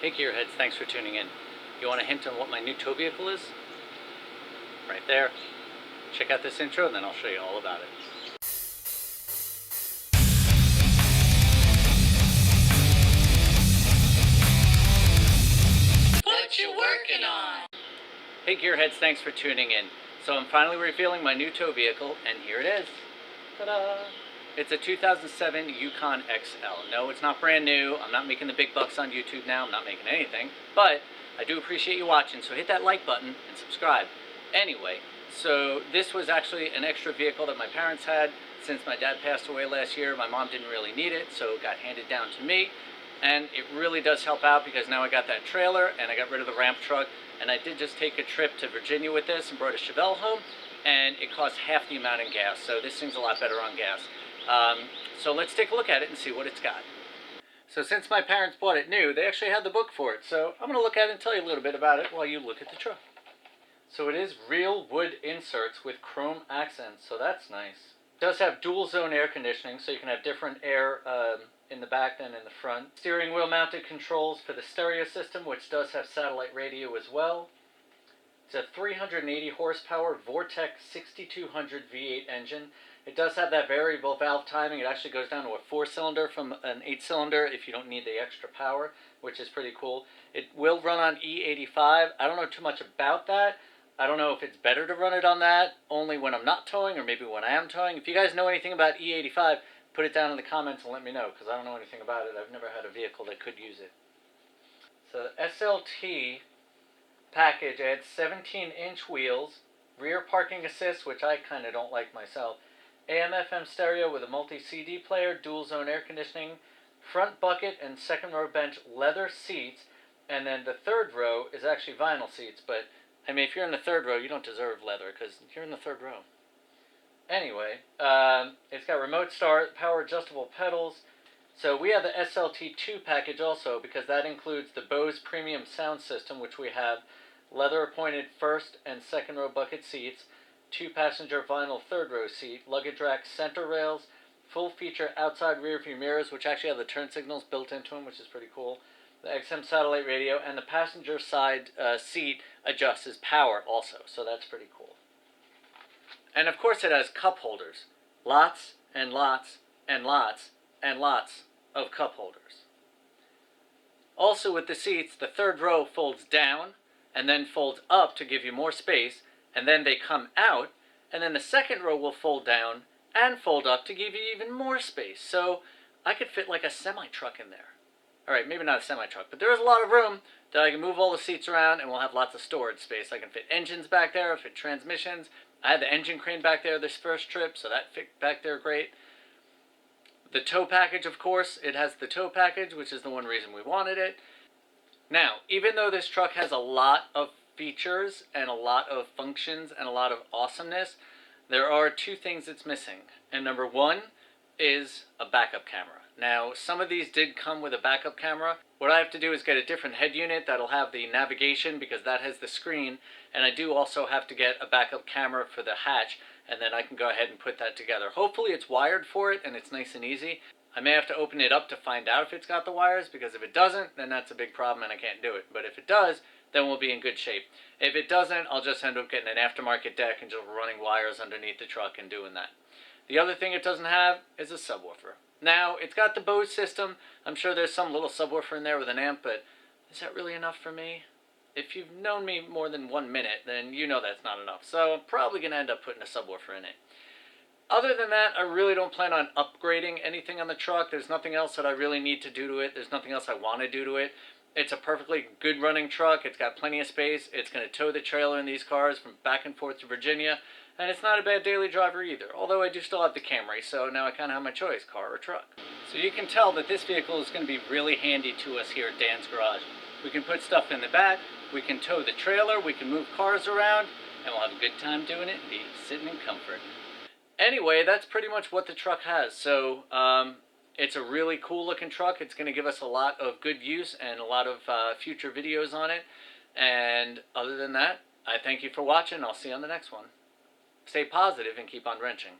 Hey gearheads, thanks for tuning in. You want a hint on what my new tow vehicle is? Right there. Check out this intro and then I'll show you all about it. What you working on? Hey gearheads, thanks for tuning in. So I'm finally revealing my new tow vehicle, and here it is. Ta-da! It's a 2007 Yukon XL. No, it's not brand new. I'm not making the big bucks on YouTube now. I'm not making anything. But I do appreciate you watching, so hit that like button and subscribe. Anyway, so this was actually an extra vehicle that my parents had. Since my dad passed away last year, my mom didn't really need it, so it got handed down to me. And it really does help out because now I got that trailer and I got rid of the ramp truck. And I did just take a trip to Virginia with this and brought a Chevelle home, and it costs half the amount in gas. So this thing's a lot better on gas. So let's take a look at it and see what it's got. So since my parents bought it new, they actually had the book for it. So I'm going to look at it and tell you a little bit about it while you look at the truck. So it is real wood inserts with chrome accents, so that's nice. It does have dual zone air conditioning, so you can have different air in the back than in the front. Steering wheel mounted controls for the stereo system, which does have satellite radio as well. It's a 380 horsepower Vortec 6200 V8 engine. It does have that variable valve timing. It actually goes down to a 4-cylinder from an 8-cylinder if you don't need the extra power, which is pretty cool. It will run on E85. I don't know too much about that. I don't know if it's better to run it on that only when I'm not towing or maybe when I am towing. If you guys know anything about E85, put it down in the comments and let me know, because I don't know anything about it. I've never had a vehicle that could use it. So the SLT package adds 17-inch wheels, rear parking assist, which I kind of don't like myself, AM/FM stereo with a multi-CD player, dual zone air conditioning, front bucket and second row bench leather seats, and then the third row is actually vinyl seats, but I mean if you're in the third row you don't deserve leather because you're in the third row. Anyway, it's got remote start, power adjustable pedals. So we have the SLT2 package also because that includes the Bose premium sound system, which we have leather appointed first and second row bucket seats, 2-passenger vinyl third row seat, luggage rack center rails, full feature outside rear view mirrors, which actually have the turn signals built into them, which is pretty cool, the XM satellite radio, and the passenger side seat adjusts as power also, so that's pretty cool. And of course it has cup holders. Lots and lots and lots and lots of cup holders. Also with the seats, the third row folds down and then folds up to give you more space, and then they come out, and then the second row will fold down and fold up to give you even more space. So I could fit like a semi-truck in there. Alright, maybe not a semi-truck, but there is a lot of room that I can move all the seats around and we'll have lots of storage space. I can fit engines back there, fit transmissions. I had the engine crane back there this first trip, so that fit back there great. The tow package, of course, it has the tow package, which is the one reason we wanted it. Now, even though this truck has a lot of features and a lot of functions and a lot of awesomeness, there are two things it's missing. And number one is a backup camera. Now, some of these did come with a backup camera. What I have to do is get a different head unit that'll have the navigation because that has the screen, and I do also have to get a backup camera for the hatch, and then I can go ahead and put that together. Hopefully it's wired for it and it's nice and easy. I may have to open it up to find out if it's got the wires, because if it doesn't, then that's a big problem and I can't do it. But if it does, then we'll be in good shape. If it doesn't, I'll just end up getting an aftermarket deck and just running wires underneath the truck and doing that. The other thing it doesn't have is a subwoofer. Now, it's got the Bose system. I'm sure there's some little subwoofer in there with an amp, but is that really enough for me? If you've known me more than 1 minute, then you know that's not enough. So I'm probably going to end up putting a subwoofer in it. Other than that, I really don't plan on upgrading anything on the truck. There's nothing else that I really need to do to it. There's nothing else I want to do to it. It's a perfectly good running truck. It's got plenty of space. It's going to tow the trailer in these cars from back and forth to Virginia. And it's not a bad daily driver either. Although I do still have the Camry, so now I kind of have my choice, car or truck. So you can tell that this vehicle is going to be really handy to us here at Dan's Garage. We can put stuff in the back. We can tow the trailer. We can move cars around. And we'll have a good time doing it and be sitting in comfort. Anyway, that's pretty much what the truck has. So it's a really cool looking truck. It's going to give us a lot of good use and a lot of future videos on it. And other than that, I thank you for watching. I'll see you on the next one. Stay positive and keep on wrenching.